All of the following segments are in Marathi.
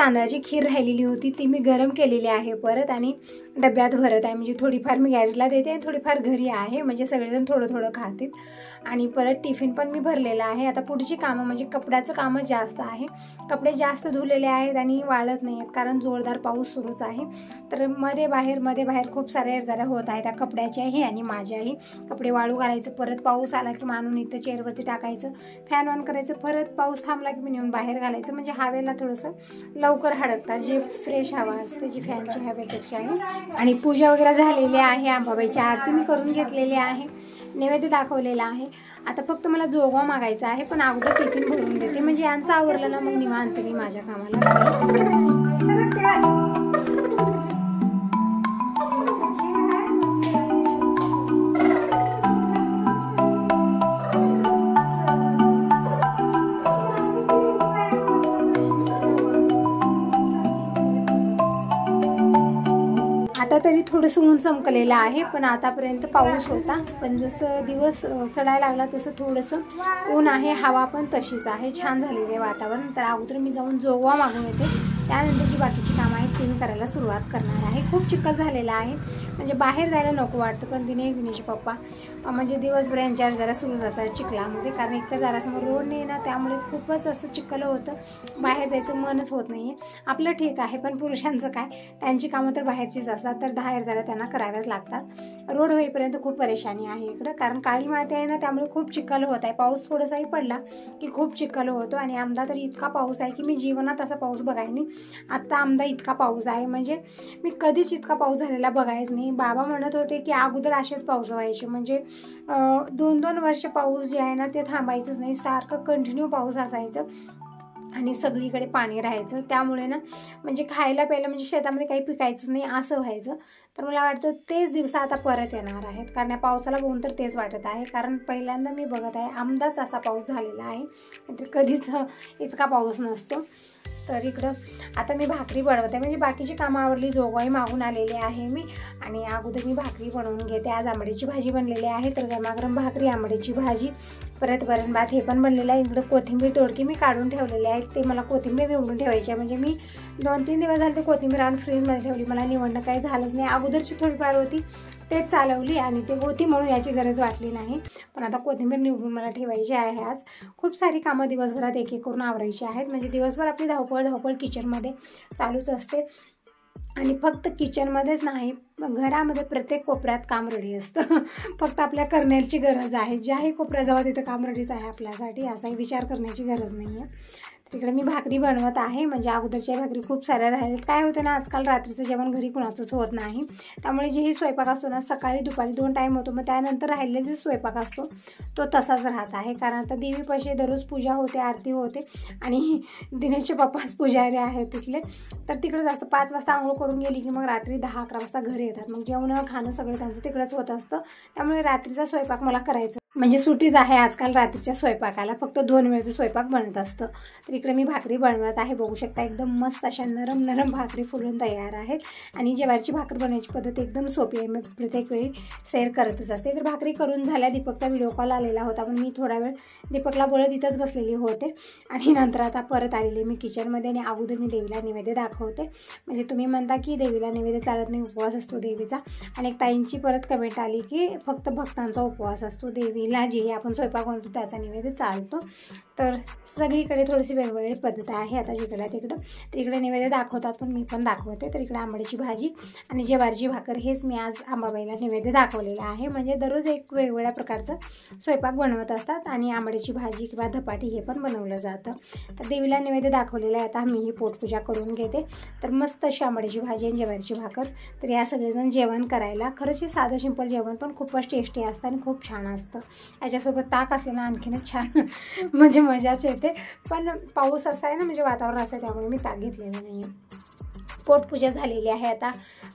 तांदळाची खीर राहिलेली होती ती मी गरम केलेली आहे परत आणि डब्यात भरत आहे. म्हणजे थोडीफार मी गॅरेजला देते आणि थोडीफार घरी आहे, म्हणजे सगळेजण थोडं थोडं खातील. आणि परत टिफिन पण मी भरलेला आहे. आता पुढची कामं म्हणजे कपड्याचं कामच जास्त आहे. कपडे जास्त धुलेले आहेत आणि वाळत नाही आहेत कारण जोरदार पाऊस सुरूच आहे. तर मध्ये बाहेर खूप साऱ्या जरा होत आहे त्या कपड्याच्याही आणि माझ्याही. कपडे वाळू घालायचं, परत पाऊस आला की मानून इथं चेअरवरती टाकायचं, फॅन ऑन करायचं, परत पाऊस थांबला की मी नेऊन बाहेर घालायचं. म्हणजे हवेला थोडंसं लवकर हडकतात, जे फ्रेश हवा असते जी फॅनची हवेपेक्षा आहे. आणि पूजा वगैरे झालेली आहे. अंबाबाईची आरती मी करून घेतलेली आहे, नैवेद्य दाखवलेला आहे. आता फक्त मला जोगवा मागायचा आहे, पण अगोदर टिफिन भरून देते म्हणजे यांचं आवरलं ना मग निवांत मी माझ्या कामाला. आता तरी थोडंसं ऊन चमकलेलं आहे, पण आतापर्यंत पाऊस होता. पण जसं दिवस चढायला लागला तसं थोडंसं ऊन आहे, हवा पण तशीच आहे. छान झालेलं आहे वातावरण. तर अगोदर मी जाऊन जोगवा मागून येते, त्यानंतर जी बाकीची कामं आहेत ती मी करायला सुरुवात करणार आहे. खूप चिखल झालेला आहे, म्हणजे बाहेर जायला नको वाटतं. पण दिनेशचे पप्पा म्हणजे दिवसभर यांच्यावर जरा सुरू जातात चिखलामध्ये, कारण एकतर दारासमोर रोड नाही ना, त्यामुळे खूपच असं चिखल होतं, बाहेर जायचं मनच होत नाही आहे. आपलं ठीक आहे, पण पुरुषांचं काय, त्यांची कामं तर बाहेरचीच असतात, तर बाहेर जायला त्यांना कराव्याच लागतात. रोड होईपर्यंत खूप परेशानी आहे इकडं, कारण काळी माती आहे ना, त्यामुळे खूप चिखल होत आहे. पाऊस थोडासाही पडला की खूप चिखल होतो. आणि आमदा तर इतका पाऊस आहे की मी जीवनात असा पाऊस बघाय नाही. आत्ता आमदा इतका पाऊस आहे, म्हणजे मी कधीच इतका पाऊस झालेला बघायच नाही. बाबा म्हणत होते की अगोदर असेच पाऊस व्हायचे, म्हणजे 2-2 वर्ष पाऊस जे आहे ना ते थांबायचंच नाही, सारखं कंटिन्यू पाऊस असायचं आणि सगळीकडे पाणी राहायचं. त्यामुळे ना म्हणजे खायला प्यायला म्हणजे शेतामध्ये काही पिकायचंच नाही असं व्हायचं. तर मला वाटतं तेच दिवस आता परत येणार आहेत, कारण या पावसाला बघून तर तेच वाटत आहे. कारण पहिल्यांदा मी बघत आहे आमदाच असा पाऊस झालेला आहे, नाहीतर कधीच इतका पाऊस नसतो. तर इकडं आता मी भाकरी बनवते, म्हणजे बाकीची कामं आवरली, जोगवाई मागून आलेली आहे मी. आणि अगोदर मी भाकरी बनवून घेते. आज आंबड्याची भाजी बनलेली आहे, तर गरमागरम भाकरी, आंबड्याची भाजी, परत वरण भात हे पण बनलेलं आहे. इकडं कोथिंबीर तोडकी मी काढून ठेवलेली आहे, ते मला कोथिंबीर निवडून ठेवायची आहे. म्हणजे मी 2-3 दिवस झाले ते कोथिंबीर आणून फ्रीजमध्ये ठेवली, मला निवडणं काही झालंच नाही. अगोदरची थोडीफार होती तेच चालवली आणि ते होती म्हणून याची गरज वाटली नाही. पण आता कोथिंबीर निवडून मला ठेवायची आहे. आज खूप सारी कामं दिवसभरात एक एक करून आवरायची आहेत, म्हणजे दिवसभर आपली धावपळ किचनमध्ये चालूच असते. आणि फक्त किचनमध्येच नाही, घरामध्ये प्रत्येक कोपऱ्यात काम रेडी असतं. फक्त आपल्या करण्याची गरज आहे, ज्याही कोपऱ्यात जावा तिथं काम रेडीच आहे आपल्यासाठी, असाही विचार करण्याची गरज नाही आहे. तिकडे मी भाकरी बनवत आहे, म्हणजे अगोदरच्या भाकरी खूप साऱ्या राहिल्यात. काय होतं ना, आजकाल रात्रीचं जेवण घरी कुणाचंच होत नाही, त्यामुळे जेही स्वयंपाक असतो ना सकाळी दुपारी 2 टाईम होतो, मग त्यानंतर राहिलेला जे स्वयंपाक असतो तो तसाच राहत आहे. कारण आता देवीपाशी दररोज पूजा होते, आरती होते आणि दिनेशचे पप्पाच पुजारी आहेत तिथले, तर तिकडे जास्त 5 वाजता आंघोळ करून गेली की मग रात्री 10-11 वाजता घरी येतात. मग जेवणं खाणं सगळं त्यांचं तिकडंच होत असतं, त्यामुळे रात्रीचा स्वयंपाक मला करायचा म्हणजे सुट्टीच आहे आजकाल रात्रीच्या स्वयंपाकाला, फक्त 2 वेळेचं स्वयंपाक बनत असतं. तर इकडे मी भाकरी बनवत आहे, बघू शकता एकदम मस्त अशा नरम भाकरी फुलून तयार आहेत. आणि ज्वारीची भाकरी बनवायची पद्धत एकदम सोपी आहे, मी प्रत्येक वेळी शेअर करतच असते. तर भाकरी करून झाल्या, दीपकचा व्हिडिओ कॉल आलेला होता, पण मी थोडा वेळ दीपकला बोलत इथंच बसलेली होते. आणि नंतर आता परत आलेली मी किचनमध्ये आणि अगोदर मी देवीला नैवेद्य दाखवते. म्हणजे तुम्ही म्हणता की देवीला नैवेद्य चालत नाही, उपवास असतो देवीचा. आणि एक ताईंची परत कमेंट आली की फक्त भक्तांचा उपवास असतो, देवीला जी आपण स्वयंपाक बनवतो त्याचा नैवेद्य चालतो. तर सगळीकडे थोडीशी वेगवेगळी पद्धत आहे आता जिकडे तिकडं. तर इकडे नैवेद्य दाखवतात, पण मी पण दाखवते. तर इकडे आंबड्याची भाजी आणि ज्वारीची भाकर हेच मी आज अंबाबाईला नैवेद्य दाखवलेलं आहे. म्हणजे दररोज एक वेगवेगळ्या प्रकारचं स्वयंपाक बनवत असतात आणि आंबड्याची भाजी किंवा धपाटी हे पण बनवलं जातं. तर देवीला नैवेद्य दाखवलेलं आहे. आता मीही पोटपूजा करून घेते. तर मस्त अशी आंबड्याची भाजी आणि ज्वारीची भाकर. तर या सगळेजण जेवण करायला खरंच हे साधं सिंपल जेवण पण खूपच टेस्टी असतं आणि खूप छान असतं. याच्यासोबत ताक असलं ना आणखीनच छान म्हणजे मजाच येते. पण पाऊस असा आहे ना, म्हणजे वातावरण असं आहे, त्यामुळे मी ताक घेतलेलं नाही आहे. पोटपूजा झालेली आहे. आता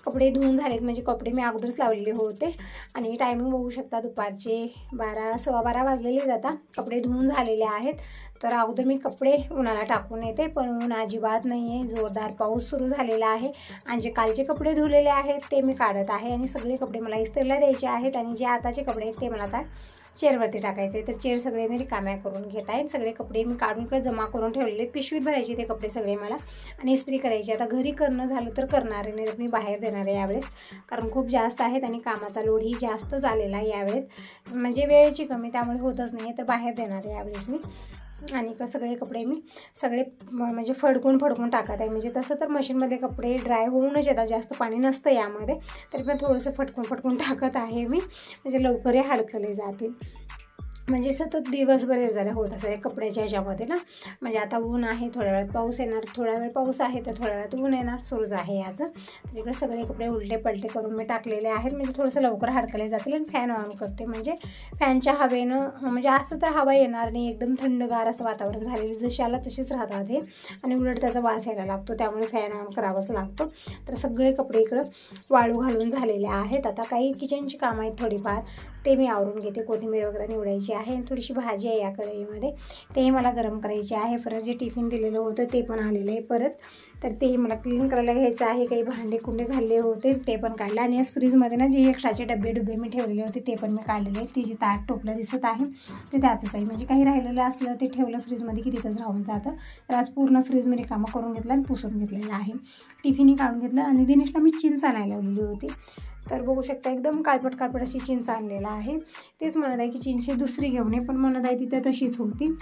कपडे धुवून झालेत, म्हणजे कपडे मी अगोदरच लावलेले होते. आणि टायमिंग बघू शकता, दुपारचे 12-12:15 वाजलेले जाता. कपडे धुवून झालेले आहेत. तर अगोदर मी कपडे उन्हाला टाकून येते, पण ऊन अजिबात नाही आहे, जोरदार पाऊस सुरू झालेला आहे. आणि जे कालचे कपडे धुलेले आहेत ते मी काढत आहे आणि सगळे कपडे मला इस्त्रीला द्यायचे आहेत. आणि जे आताचे कपडे आहेत ते मला आता चेअरवरती टाकायचं आहे. तर चेअर सगळे मी रिकाम्या करून घेत आहे. सगळे कपडे मी काढून इकडे जमा करून ठेवलेले आहेत. पिशवीत भरायचे ते कपडे सगळे मला आणि इस्त्री करायची. आता घरी करणं झालं तर करणार नाही, तर मी बाहेर देणार आहे यावेळेस, कारण खूप जास्त आहेत आणि कामाचा लोडही जास्तच आलेला आहे यावेळेस, म्हणजे वेळेची कमी, त्यामुळे होतच नाही. तर बाहेर देणार आहे यावेळेस मी. आणि इकडे सगळे कपडे मी सगळे म्हणजे फडकून टाकत आहे. म्हणजे तसं तर मशीनमध्ये कपडे ड्राय होऊनच येतात, जास्त पाणी नसतं यामध्ये, तरी पण थोडंसं फटकून टाकत आहे मी, म्हणजे लवकर हडकले जातील. म्हणजे सतत दिवसभर जरा होत असं कपड्याच्या ह्याच्यामध्ये ना. म्हणजे आता ऊन आहे, थोड्या वेळात पाऊस येणार, थोडा वेळ पाऊस आहे तर थोड्या वेळात ऊन येणार, सुरूच आहे याचं. तर इकडे सगळे कपडे उलटे पलटे करून मी टाकलेले आहेत, म्हणजे थोडंसं लवकर हडकले जातील. आणि फॅन ऑन करते, म्हणजे फॅनच्या हवेनं म्हणजे असं तर हवा येणार नाही, एकदम थंडगार असं वातावरण झालेलं, जशी आला तशीच राहतात हे, आणि उलट त्याचा वास यायला लागतो, त्यामुळे फॅन ऑन करावाच लागतो. तर सगळे कपडे इकडं वाळू घालून झालेले आहेत. आता काही किचनची कामं आहेत थोडीफार, ते मी आवरून घेते. कोथिंबीर वगैरे निवडायची आहे, थोडीशी भाजी आहे या कढईमध्ये, तेही मला गरम करायची आहे. परत जे टिफिन दिलेलं होतं ते पण आलेलं आहे परत, तर तेही मला क्लीन करायला घ्यायचं आहे. काही भांडे कुंडे झाले होते ते पण काढले. आणि आज फ्रीजमध्ये ना जे एक्स्ट्राचे डबे मी ठेवलेले होते ते पण मी काढलेले आहेत. ती जी ताट टोपलं दिसत आहे ते त्याचंच आहे, म्हणजे काही राहिलेलं असलं ते ठेवलं फ्रीजमध्ये की तिथंच राहून जातं. तर आज पूर्ण फ्रीज मी रिकामं करून घेतलं आणि पुसून घेतलेलं आहे. टिफिनही काढून घेतलं. आणि दिनेशला मी चिंच आणायला लावलेली होती, तर बघू शकता एकदम काळपट अशी चिंच आणलेला आहे. तेच म्हणत आहे की चिंच दुसरी घेऊन ये, पण म्हणत आहे तिथं तशीच होती.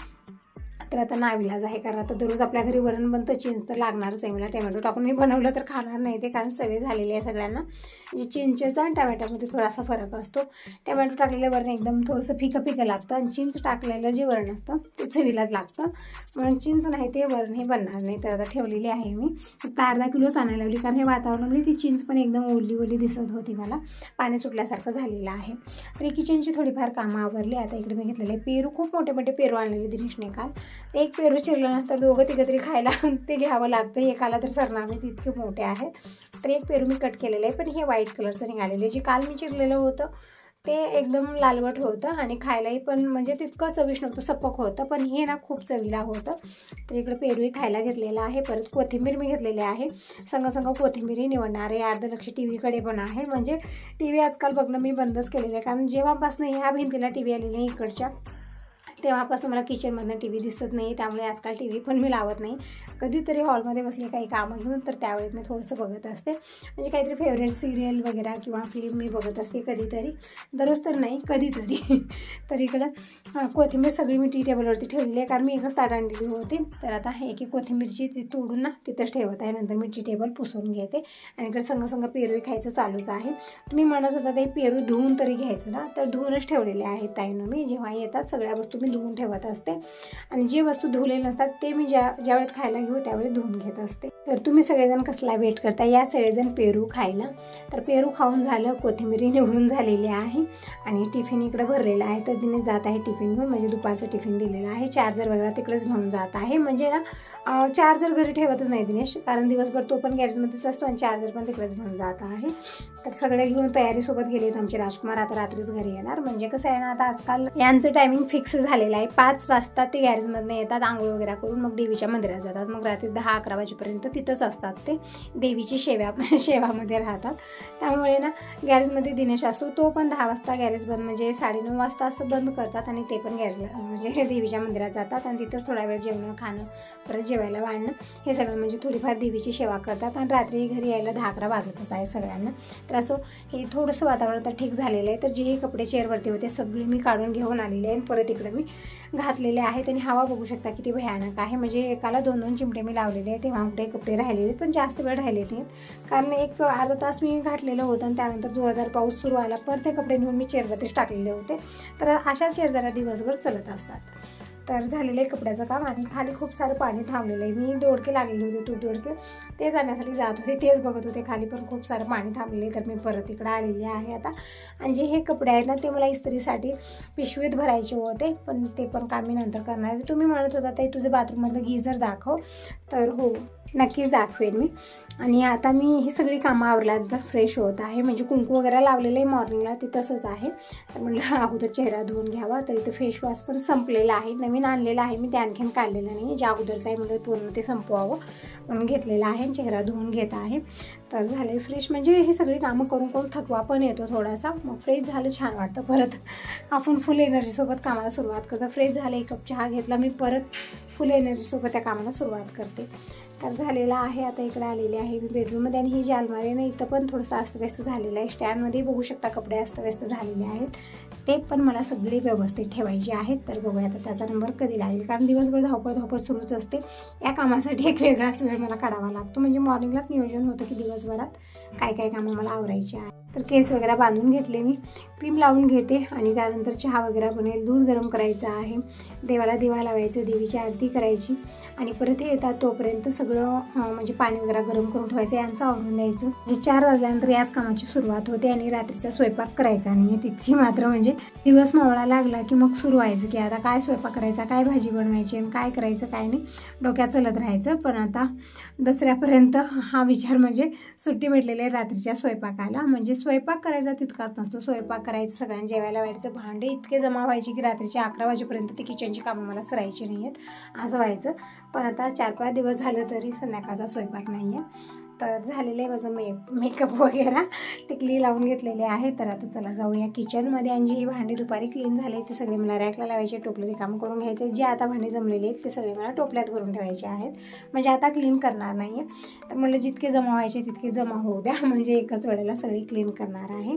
तर आता नाविलाज आहे, कारण आता दररोज आपल्या घरी वरण बनतं, चिंच तर लागणारच आहे मला. टोमॅटो टाकून मी बनवलं तर खाणार नाही ते, कारण सवय झालेली आहे सगळ्यांना. म्हणजे चिंचेचा आणि टोमॅटोमध्ये थोडासा फरक असतो. टोमॅटो टाकलेलं वरण एकदम थोडंसं फिकं लागतं, आणि चिंच टाकलेलं जे वरण असतं ते चवीलाच लागतं, म्हणून चिंच नाही ते वरण हे बनणार नाही. तर आता ठेवलेली आहे मी. फक्त अर्धा किलोच आणायला लावली, कारण हे वातावरणामध्ये ती चिंच पण एकदम ओली दिसत होती मला, पाणी सुटल्यासारखं झालेलं आहे. तर किचनची थोडीफार कामं आवरली. आता इकडे मी घेतलेले पेरू, खूप मोठे पेरू आणलेले दिनेशने काल. एक पेरू चिरलं ना तर दोघं तिघं तरी खायला ते घ्यावं लागतं, एकाला तर सरणार नाही, तितके मोठे आहेत. तर एक पेरू मी कट केलेलं आहे, पण हे व्हाईट कलरचं निघालेलं आहे. जे काल मी चिरलेलं होतं ते एकदम लालवट होतं आणि खायलाही पण म्हणजे तितकं चविष्ट नव्हतं, सपक होतं, पण हे ना खूप चवीला होतं. तर इकडे पेरूही खायला घेतलेला आहे. परत कोथिंबीर मी घेतलेली आहे, संग कोथिंबीरही निवडणार आहे. अर्ध लक्ष टी व्हीकडे पण आहे, म्हणजे टी व्ही आजकाल बघणं मी बंदच केलेलं आहे, कारण जेव्हापासून ह्या भिंतीला टी व्ही आलेली आहे इकडच्या, तेव्हापासून मला किचनमधनं टी व्ही दिसत नाही, त्यामुळे आजकाल टी व्ही पण मी लावत नाही. कधीतरी हॉलमध्ये बसले काही कामं घेऊन तर त्यावेळेस मी थोडंसं बघत असते, म्हणजे काहीतरी फेवरेट सिरियल वगैरे किंवा फिल्म मी बघत असते कधीतरी, दररोज तर नाही कधीतरी. तर इकडं कोथिंबीर सगळी मी टी टेबलवरती ठेवलेली आहे, कारण मी एकच ताट आणलेली होती. तर आता एक कोथिंबीरची ती तोडून ना तिथंच ठेवत आहे, नंतर मी टी टेबल पुसून घेते. आणि इकडे संग पेरू खायचं चालूच आहे. तुम्ही म्हणत होता ते पेरू धुवून तरी घ्यायचं ना, तर धुवूनच ठेवलेले आहेत ताईनं मी. जेव्हा येतात सगळ्या वस्तू मी धुवून ठेवत असते, आणि जे वस्तू धुवलेले नसतात ते मी ज्या वेळेत खायला घेऊ त्यावेळी धुवून घेत असते. तर तुम्ही सगळेजण कसला वेट करता या सगळेजण पेरू खायला. तर पेरू खाऊन झालं, कोथिंबीर निवडून झालेली आहे, आणि टिफिन इकडे भरलेला आहे. तर तिने जात आहे टिफिन घेऊन, म्हणजे दुपारचं टिफिन दिलेलं आहे. चार्जर वगैरे तिकडेच घेऊन जात आहे, म्हणजे ना चार्जर घरी ठेवतच नाही दिनेश, कारण दिवसभर तो पण गॅरेजमध्येच असतो आणि चार्जर पण तिकडेच घेऊन जात आहे. तर सगळे घेऊन तयारीसोबत गेले आहेत आमचे राजकुमार. आता रात्रीच घरी येणार, म्हणजे कसं आहे ना आता आजकाल यांचं टायमिंग फिक्स झालेलं आहे. 5 वाजता ते गॅरेजमधनं येतात, आंघोळ वगैरे करून मग देवीच्या मंदिरात जातात, मग रात्री 10-11 वाजेपर्यंत तिथंच असतात. ते देवीची सेवामध्ये राहतात, त्यामुळे ना गॅरेजमध्ये दिनेश असतो, तो पण 10 वाजता गॅरेज बंद, म्हणजे 9:30 वाजता असं बंद करतात, आणि ते पण गॅरेजला म्हणजे देवीच्या मंदिरात जातात, आणि तिथंच थोडा वेळ जेवणं खाणं, परत जेवायला वाढणं, हे सगळं म्हणजे थोडीफार देवीची सेवा करतात. आणि रात्री घरी यायला 10-11 वाजतच आहे सगळ्यांना. तर असं हे थोडंसं वातावरण आता ठीक झालेलं आहे. तर जे कपडे चेअरवरती होते सगळे मी काढून घेऊन आलेले आहे, परत इकडे मी घातलेले आहेत. आणि हवा बघू शकता किती भयानक आहे, म्हणजे एकाला 2-2 चिमटे मी लावलेले आहेत. तेव्हा कुठे कपडे राहिलेले, पण जास्त वेळ राहिलेले नाहीत, कारण एक अर्धा तास मी घातलेलं होतं, आणि त्यानंतर जोरदार पाऊस सुरू आला, परत ते कपडे नेऊन मी चेअरवरतीच टाकलेले होते. तर अशा चेअर जरा दिवसभर चालत असतात. तर झालेलं आहे कपड्याचं काम. आणि खाली खूप सारं पाणी थांबलेलं आहे, मी दोडके लागलेले होते, तूर दोडके ते जाण्यासाठी जात होते, तेच बघत होते, खाली पण खूप सारं पाणी थांबलेलं आहे. तर मी परत इकडे आलेली आहे आता. आणि जे हे कपडे आहेत ना ते मला इस्त्रीसाठी पिशवीत भरायचे होते, पण ते पण काम मी नंतर करणार आहे. तुम्ही म्हणत होता ताई तुझं बाथरूममधलं गीझर दाखव, तर हो नक्कीच दाखवेन मी. आणि आता मी ही सगळी कामं आवरल्यानंतर फ्रेश होत आहे. म्हणजे कुंकू वगैरे लावलेलं आहे मॉर्निंगला ते तसंच आहे. तर म्हटलं अगोदर चेहरा धुवून घ्यावा. तर इथं फेस वॉश पण संपलेला आहे, नवीन आणलेला आहे मी, ते आणखीन काढलेलं नाही. जे अगोदरचं आहे म्हणजे पूर्ण ते संपवावं म्हणून घेतलेलं आहे. चेहरा धुवून घेत आहे. तर झाले फ्रेश. म्हणजे ही सगळी कामं करून करून थकवा पण येतो थोडासा, मग फ्रेश झालं छान वाटतं. परत आपण फुल एनर्जीसोबत कामाला सुरुवात करतो. फ्रेश झालं, एक कप चहा घेतला मी, परत फुल एनर्जीसोबत त्या कामाला सुरुवात करते. तर झालेला आहे. आता इकडे आलेले आहे मी बेडरूममध्ये. आणि ही जी अलमारी आहे ना, इथं पण थोडंसं अस्तव्यस्त झालेलं आहे. स्टँडमध्ये बघू शकता कपडे अस्तव्यस्त झालेले आहेत, ते पण मला सगळे व्यवस्थित ठेवायचे आहेत. तर बघूया आता त्याचा नंबर कधी लागेल, कारण दिवसभर धावपळ सुरूच असते. या कामासाठी एक वेगळाच वेळ मला काढावा लागतो. म्हणजे मॉर्निंगलाच नियोजन होतं की दिवसभरात काय काय कामं मला आवरायची आहे. तर केस वगैरे बांधून घेतले मी, क्रीम लावून घेते आणि त्यानंतर चहा वगैरे बनेल. दूध गरम करायचं आहे, देवाला दिवा लावायचं, देवीची आरती करायची आणि परत हे येतात तोपर्यंत सगळं म्हणजे पाणी वगैरे गरम करून ठेवायचं, यांचं आवरून द्यायचं. म्हणजे 4 वाजल्यानंतर याच कामाची सुरुवात होते. आणि रात्रीचा स्वयंपाक करायचा नाही तितकी मात्र, म्हणजे दिवस मावळा लागला की मग सुरू व्हायचं की आता काय स्वयंपाक करायचा, काय भाजी बनवायची आणि काय करायचं काय नाही, डोक्यात चलत राहायचं. पण आता दसऱ्यापर्यंत हा विचार, म्हणजे सुट्टी भेटलेली आहे रात्रीच्या स्वयंपाकाला. म्हणजे स्वयंपाक करायचा तितकाच नसतो, स्वयंपाक करायचं, सगळ्यांना जेवायला वाढायचं, भांडे इतके जमा व्हायचे की रात्रीच्या 11 वाजेपर्यंत ते किचनची कामं मला सरायची नाही आहेत असं व्हायचं. पण आता 4-5 दिवस झालं तरी संध्याकाळचा स्वयंपाक नाही आहे. तर झालेलं आहे माझं मेकअप वगैरे, टिकली लावून घेतलेले आहे. तर आता चला जाऊया किचनमध्ये. आणि जी भांडी दुपारी क्लीन झाले ते सगळे मला रॅकला लावायचे, टोपले रिकाम करून घ्यायचे. जे आता भांडी जमलेले आहेत ते सगळे मला टोपल्यात भरून ठेवायचे आहेत, म्हणजे आता क्लीन करणार नाही आहे. तर मला जितके जमा व्हायचे तितके जमा होऊ द्या, म्हणजे एकाच वेळेला सगळी क्लीन करणार आहे.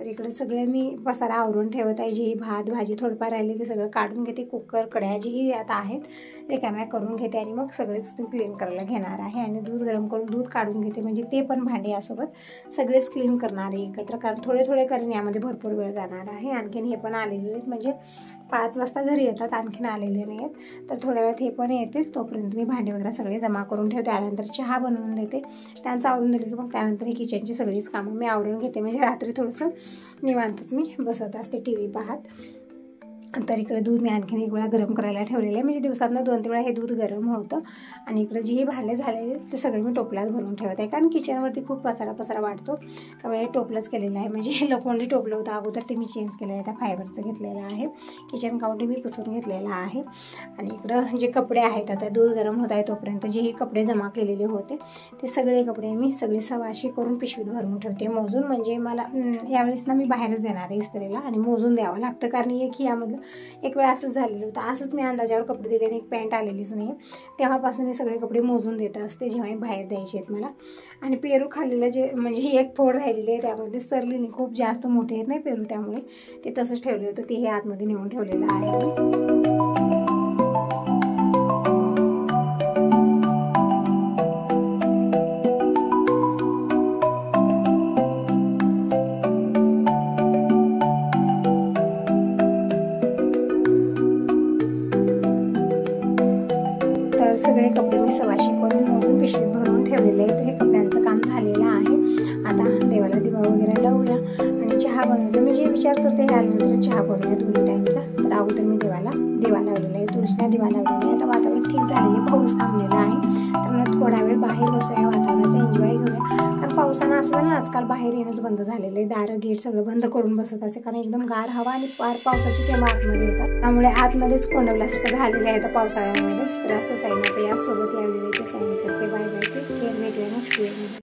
तर इकडे सगळे मी पसारा आवरून ठेवत आहे. जी भात भाजी थोडंफार राहिली ते सगळं काढून घेते. कुकर कढया जी आता आहेत रिकाम्या करून घेते आणि मग सगळेच क्लीन करायला घेणार आहे. आणि दूध गरम करून दूध काढून घेते, म्हणजे ते पण भांडे यासोबत सगळेच क्लीन करणार आहे एकत्र, कारण थोडे थोडे करून यामध्ये भरपूर वेळ जाणार आहे. आणखीन हे पण आलेले आहेत, म्हणजे 5 वाजता घरी येतात, आणखीन आलेले नाही आहेत. तर थोड्या वेळात हे पण येतील, तोपर्यंत मी भांडे वगैरे सगळे जमा करून ठेवते. त्यानंतर चहा बनवून देते, त्यांचं आवरून दिलं की मग त्यानंतर ही किचनची सगळीच कामं मी आवरून घेते. म्हणजे रात्री थोडंसं निवांतच मी बसत असते टी व्ही पाहत. तर इकडे दूध मी आणखीन एक वेळा गरम करायला ठेवलेलं आहे, म्हणजे दिवसातनं 2-3 वेळा हे दूध गरम होतं. आणि इकडे जे भांडे झालेले ते सगळे मी टोपल्यात भरून ठेवत आहे, कारण किचनवरती खूप पसारा वाटतो. त्यामुळे टोपलंच केलेलं आहे, म्हणजे लोखंडी टोपलं होतं अगोदर, ते मी चेंज केलेलं आहे, त्या फायबरचं घेतलेलं आहे. किचन काउंटर मी पुसून घेतलेलं आहे. आणि इकडं जे कपडे आहेत, आता दूध गरम होत आहे तोपर्यंत जे हे कपडे जमा केलेले होते ते सगळे कपडे मी सगळे सवाशी करून पिशवीत भरून ठेवते मोजून. म्हणजे मला यावेळेस ना मी बाहेरच देणार आहे इस्त्रीला आणि मोजून द्यावं लागतं, कारण एक यामधलं एक वेळ असंच झालेलं होतं. असंच मी अंदाजावर कपडे दिले आणि एक पॅन्ट आलेलीच नाही, तेव्हापासून मी सगळे कपडे मोजून देत असते जेव्हा मी बाहेर द्यायचे आहेत मला. आणि पेरू खाल्लेलं जे म्हणजे एक फोड राहिलेली आहे त्यामध्ये सरली नाही, खूप जास्त मोठे आहेत नाही पेरू, त्यामुळे ते तसंच ठेवलं होतं. ते हे आतमध्ये नेऊन ठेवलेलं आहे. सगळे कपडे मी सवाशी करून मोजून पिशवीत भरून ठेवलेले आहेत. हे कपड्यांचं काम झालेलं आहे. आता देवाला दिवा वगैरे लावूया आणि चहा बनवायचा. मी जे विचार करते हे आल्यानंतर चहा बनवूया 2 टाईमचा. तर अगोदर मी देवाला दिवा लावलेला आहे, तुळशीला दिवा लावलेला आहे. आता वातावरण ठीक झालेलं आहे, पाऊस थांबलेला आहे. तर मला थोडा वेळ बाहेर बसूया, वातावरणाचा एन्जॉय घेऊया. कारण पावसानं असं झालं ना आजकाल बाहेर येणंच बंद झालेलं आहे, दारं गेट सगळं बंद करून बसत असते, कारण एकदम गार हवा आणि पावसाची थेंब आतमध्ये येतात, त्यामुळे आतमध्येच कोंडवल्यासारखं झालेलं आहे आता पावसाळ्यामध्ये. तर असं काही नाही. तर यासोबत या व्हिडिओ इथे साईन करते. Bye bye. भेटूया नेक्स्ट व्हिडिओमध्ये.